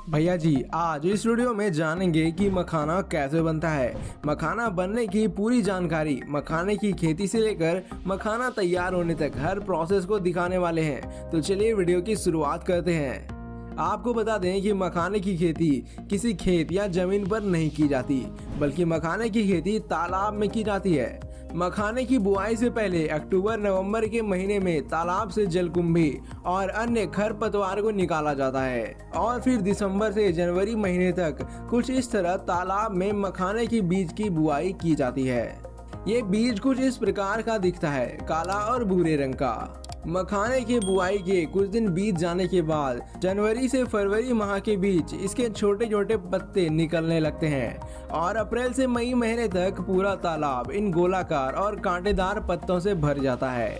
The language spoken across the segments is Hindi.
भैया जी, आज इस वीडियो में जानेंगे कि मखाना कैसे बनता है। मखाना बनने की पूरी जानकारी, मखाने की खेती से लेकर मखाना तैयार होने तक हर प्रोसेस को दिखाने वाले हैं। तो चलिए वीडियो की शुरुआत करते हैं। आपको बता दें कि मखाने की खेती किसी खेत या जमीन पर नहीं की जाती, बल्कि मखाने की खेती तालाब में की जाती है। मखाने की बुआई से पहले अक्टूबर नवंबर के महीने में तालाब से जलकुंभी और अन्य खरपतवार को निकाला जाता है और फिर दिसंबर से जनवरी महीने तक कुछ इस तरह तालाब में मखाने की बीज की बुआई की जाती है। ये बीज कुछ इस प्रकार का दिखता है, काला और भूरे रंग का। मखाने की बुआई के कुछ दिन बीत जाने के बाद जनवरी से फरवरी माह के बीच इसके छोटे छोटे पत्ते निकलने लगते हैं और अप्रैल से मई महीने तक पूरा तालाब इन गोलाकार और कांटेदार पत्तों से भर जाता है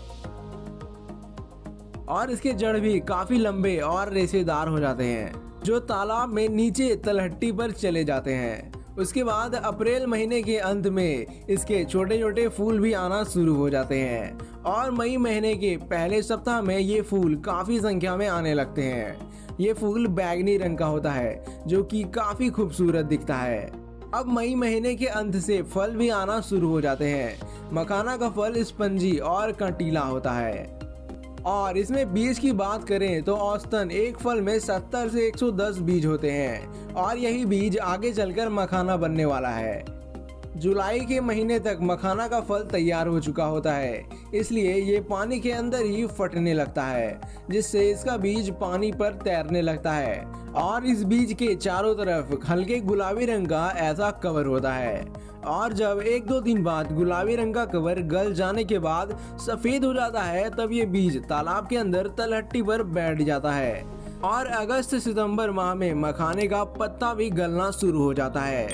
और इसके जड़ भी काफी लंबे और रेशेदार हो जाते हैं, जो तालाब में नीचे तलहटी पर चले जाते हैं। उसके बाद अप्रैल महीने के अंत में इसके छोटे छोटे फूल भी आना शुरू हो जाते हैं और मई महीने के पहले सप्ताह में ये फूल काफी संख्या में आने लगते हैं। ये फूल बैंगनी रंग का होता है, जो कि काफी खूबसूरत दिखता है। अब मई महीने के अंत से फल भी आना शुरू हो जाते हैं। मखाना का फल स्पंजी और कंटीला होता है और इसमें बीज की बात करें तो औसतन एक फल में 70 से 110 बीज होते हैं और यही बीज आगे चलकर मखाना बनने वाला है। जुलाई के महीने तक मखाना का फल तैयार हो चुका होता है, इसलिए ये पानी के अंदर ही फटने लगता है, जिससे इसका बीज पानी पर तैरने लगता है और इस बीज के चारों तरफ हल्के गुलाबी रंग का ऐसा कवर होता है और जब एक दो दिन बाद गुलाबी रंग का कवर गल जाने के बाद सफेद हो जाता है, तब ये बीज तालाब के अंदर तलहटी पर बैठ जाता है और अगस्त सितंबर माह में मखाने का पत्ता भी गलना शुरू हो जाता है,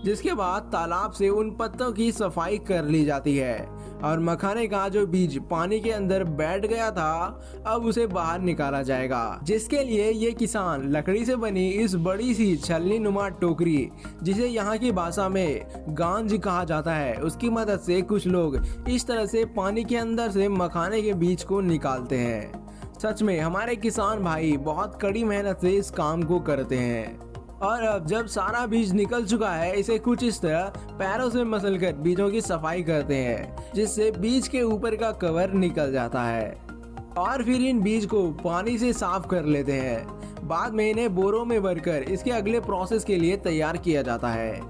जिसके बाद तालाब से उन पत्तों की सफाई कर ली जाती है और मखाने का जो बीज पानी के अंदर बैठ गया था, अब उसे बाहर निकाला जाएगा, जिसके लिए ये किसान लकड़ी से बनी इस बड़ी सी छलनी नुमा टोकरी, जिसे यहाँ की भाषा में गांज कहा जाता है, उसकी मदद से कुछ लोग इस तरह से पानी के अंदर से मखाने के बीज को निकालते हैं। सच में हमारे किसान भाई बहुत कड़ी मेहनत से इस काम को करते हैं। और अब जब सारा बीज निकल चुका है, इसे कुछ इस तरह पैरों से मसलकर बीजों की सफाई करते हैं, जिससे बीज के ऊपर का कवर निकल जाता है और फिर इन बीज को पानी से साफ कर लेते हैं। बाद में इन्हें बोरों में भरकर इसके अगले प्रोसेस के लिए तैयार किया जाता है।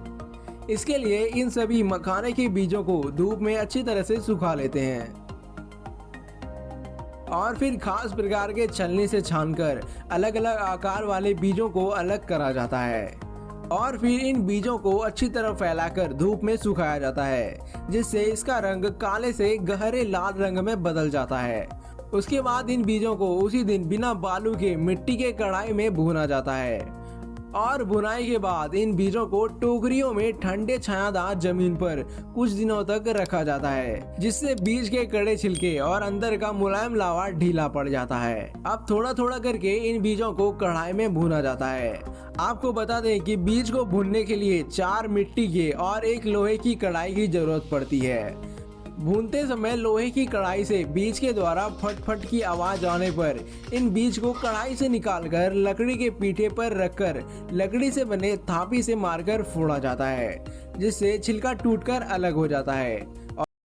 इसके लिए इन सभी मखाने के बीजों को धूप में अच्छी तरह से सुखा लेते हैं और फिर खास प्रकार के छलनी से छानकर अलग अलग आकार वाले बीजों को अलग करा जाता है और फिर इन बीजों को अच्छी तरह फैलाकर धूप में सुखाया जाता है, जिससे इसका रंग काले से गहरे लाल रंग में बदल जाता है। उसके बाद इन बीजों को उसी दिन बिना बालू के मिट्टी के कढ़ाई में भूना जाता है और भुनाई के बाद इन बीजों को टोकरियों में ठंडे छायादार जमीन पर कुछ दिनों तक रखा जाता है, जिससे बीज के कड़े छिलके और अंदर का मुलायम लावा ढीला पड़ जाता है। अब थोड़ा थोड़ा करके इन बीजों को कढ़ाई में भुना जाता है। आपको बता दें कि बीज को भुनने के लिए 4 मिट्टी के और 1 लोहे की कढ़ाई की जरूरत पड़ती है। भूनते समय लोहे की कढ़ाई से बीज के द्वारा फट फट की आवाज आने पर इन बीज को कढ़ाई से निकालकर लकड़ी के पीठे पर रखकर लकड़ी से बने थापी से मारकर फोड़ा जाता है, जिससे छिलका टूटकर अलग हो जाता है।